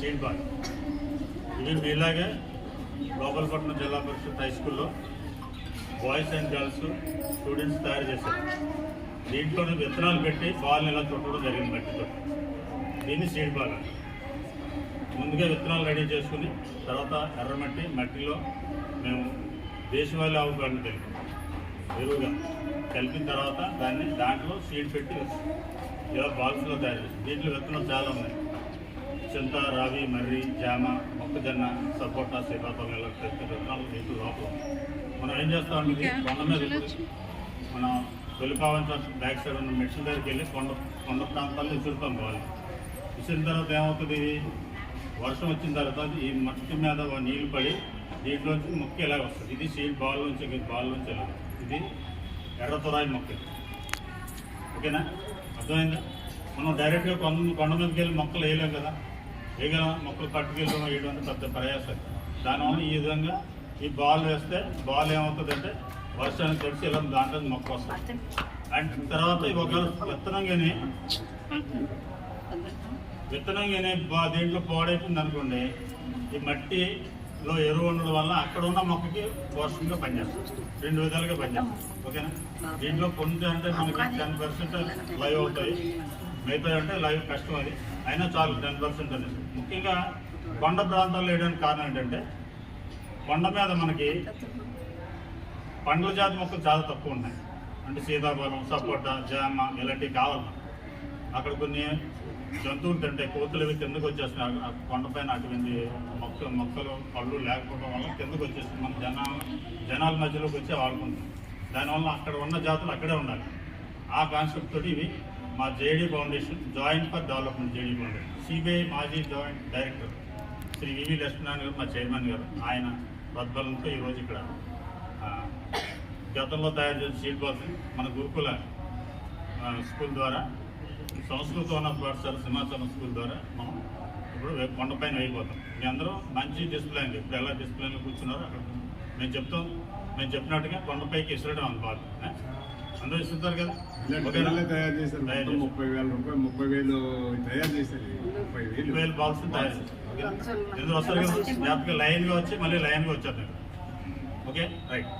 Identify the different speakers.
Speaker 1: Seed ball. ఇవి మీలాగే గోపాలపట్నం జిల్లా పరిషత్ హై స్కూల్లో బాయ్స్ అండ్ గర్ల్స్ స్టూడెంట్స్ తయారు చేశారు. దీంట్లోనే విత్తనాలు పెట్టి బాల్ని ఇలా చుట్టడం జరిగింది మట్టితో. దీన్ని సీడ్ బాల్ అంటారు. ముందుగా విత్తనాలు రెడీ చేసుకుని తర్వాత మట్టిలో మేము దేశవాళీ ఆవు పేడను కలిపాం ఎరువుగా కలిపిన తర్వాత దాంట్లో సీడ్ పెట్టి ఇలా బాక్స్లో తయారు చేస్తాం. దీంట్లో విత్తనాలు చాలా ఉన్నాయి. చింత, రావి, మర్రి, జామ, మొక్కజొన్న, సపోటా, సీతాఫలం ఇలా ప్రతి విత్తనాలు దీంట్లో లోపల. మనం ఏం చేస్తామంటే కొండ మీద మనం తొలిపావంచ బ్యాక్ సైడ్ ఉన్న మెడిసిన్ దగ్గరికి వెళ్ళి కొండ ప్రాంతాల్లో విసురుతాం బాల్. విసిరిన తర్వాత ఏమవుతుంది, వర్షం వచ్చిన తర్వాత ఈ మట్టి మీద నీళ్లు పడి దీంట్లోంచి మొక్క ఇలా వస్తుంది. ఇది సీడ్ బాల్ నుంచి ఇలా. ఇది ఎర్ర తురాయి మొక్క. ఓకేనా, అర్థమైందా? మనం డైరెక్ట్గా కొండ మీదకి వెళ్ళి మొక్కలు వేయలేం కదా. మొక్కలు పట్టుకెళ్ళడం వేయడం అంటే పెద్ద ప్రయాసం. దానివల్ల ఈ విధంగా ఈ బాల్ వేస్తే బాల్ ఏమవుతుందంటే వర్షానికి తడిసి ఇలా దాంట్లో మొక్క వస్తుంది. అండ్ తర్వాత ఒకవేళ విత్తనంగానే దేంట్లో పాడైపోయింది అనుకోండి, ఈ మట్టిలో ఎరువు ఉండడం వల్ల అక్కడ ఉన్న మొక్కకి పోషకంగా పనిచేస్తుంది. 2 విధాలుగా పనిచేస్తుంది. ఓకేనా, దీంట్లో కొన్ని అంటే మనకి 10% లైవ్ అవుతాయి, మిగతా అంటే లైవ్ కష్టం. అది అయినా చాలు 10% అనేది. ముఖ్యంగా కొండ ప్రాంతాల్లో వేయడానికి కారణం ఏంటంటే కొండ మీద మనకి పండ్ల జాతి మొక్కలు చాలా తక్కువ ఉన్నాయి. అంటే సీతాఫలం, సపోటా, జామ ఇలాంటివి కావాలి. అక్కడ కొన్ని జంతువులు తింటే కోతులు అవి కిందకు వచ్చేస్తున్నాయి. ఆ కొండపైన అటువంటి మొక్కలు పళ్ళు లేకపోవడం వల్ల కిందకు వచ్చేస్తుంది. మన జనాల మధ్యలోకి వచ్చి వాడుకుంటాం. దానివల్ల అక్కడ ఉన్న జాతులు అక్కడే ఉండాలి. ఆ కాన్సెప్ట్ తోటి ఇవి మా JD foundation, joint for development JD foundation, CBI మాజీ జాయింట్ డైరెక్టర్ శ్రీ వివి లక్ష్మీనారాయణ గారు మా చైర్మన్ గారు, ఆయన ప్రోద్బలంతో ఈరోజు ఇక్కడ గతంలో తయారు చేసిన సీడ్ బాల్స్ మన గురుకుల స్కూల్ ద్వారా, సంస్కృత ఉన్నత పాఠశాల సింహాచలం స్కూల్ ద్వారా మనం ఇప్పుడు కొండపైన అయిపోతాం. మీ అందరూ మంచి డిసిప్లైన్, ఇప్పుడు ఎలా డిసిప్లైన్లో కూర్చున్నారో అక్కడ మేము చెప్పినట్టుగా కొండపైకి ఇసరడం అని బాల్ అందరూ ఇస్తుంటారు కదా.
Speaker 2: తయారు చేశారు 30,000 తయారు చేశారు.
Speaker 1: 30,000 బాక్స్ తయారు చేశారు. ఎందుకు వస్తారు కదా, జాగ్రత్తగా లైన్గా వచ్చి మళ్ళీ లైన్గా వచ్చారు. Okay, right.